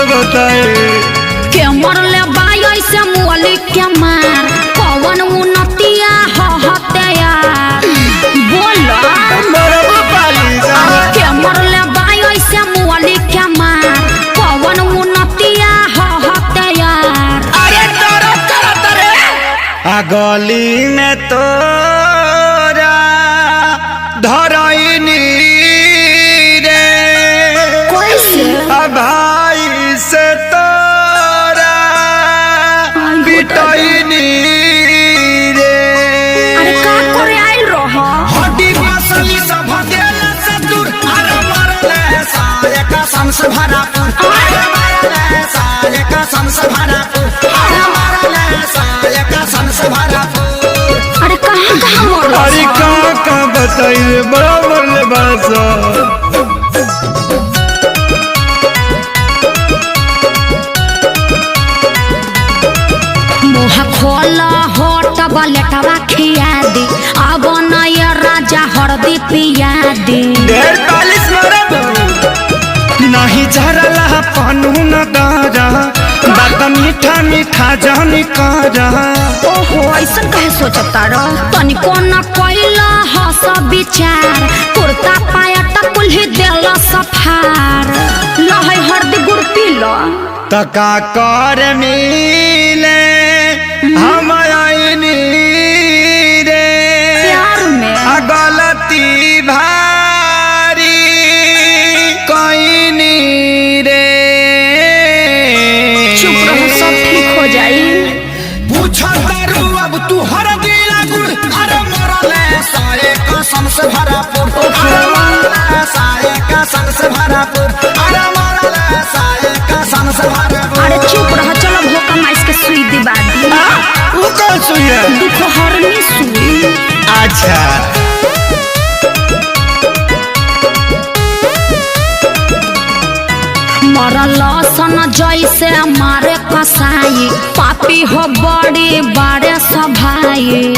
बताए के मरले बाई ऐसे मुअली के मार कौन उन्नतिया हते यार बोलो के मरले बाई ऐसे मुअली के मार कौन उन्नतिया हते यार। अरे तोरा आ गली में तोरा धरैनी रे कैसे भाई से तोरा पिटैनी रे। अरे का करे आइल रहो हड्डी मसली सब गेल से दूर अरे मरले सारे कसम से भरापुर अरे मरले सारे कसम से भरापुर अरे मरले सारे कसम से भरापुर। अरे कहाँ मरल अरे का बताइए बराबर ले बासा मुँह खोला होट बलेटवा खिया दी अब नया राजा हरदी पिया दी। 45 मरद नहीं झरला पनू न गारा बात मीठा मीठा जानी कारा। ओहो ऐसा कहे सोचता रह तनिको न कोइला हस विचार कुर्ता पायट कुल्ही देला सफार लहै हरदी गुड़ पीला तका कर मिले हम आईनी रे प्यार में गलती भारी कईनी रे। चुप रहो सब ठीक हो जाई। पूछा तारू अब तू हर दिला गुड़ अरे मरले सारे कसम से भरापुर अरे मरले सारे कसम से भरापुर अरे मरले सारे कसम से भरापुर। अरे चुप रह चलो भोका माइस के सुई दिबा दी। वो कौन सुई है? दुपहरनी सुई। अच्छा मरल सन जैसे मारे कसाई पापी हो बड़ी बड़े सभाई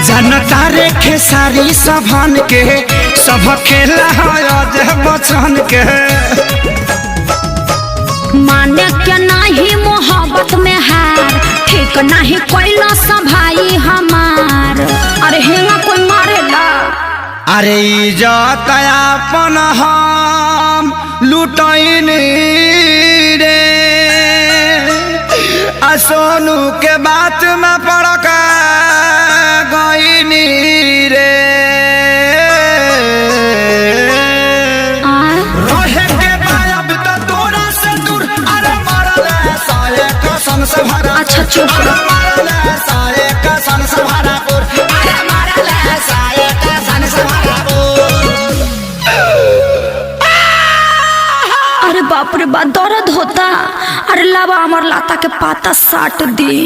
जनता रे खेसारी सभन के सब खेला है बचन के माने के नहीं मोहब्बत में हार ठीक नहीं कोइला सभाई हमार। अरे हेंगा कोई मारेला अरे इज्जत अपन हम लुटैनी रे आ सोनू के बात में पड़क गईनी रे। रहे के बायब तो तोरा से दूर अरे मरले साले कसम से भरा। अच्छा चुप रह। मरले साले कसम से भरापुर अरे मरले साले कसम से भरापुर। अरे बाप रे बाप दर्द होता। अरे लावा अमर लाता के पाता साट दी।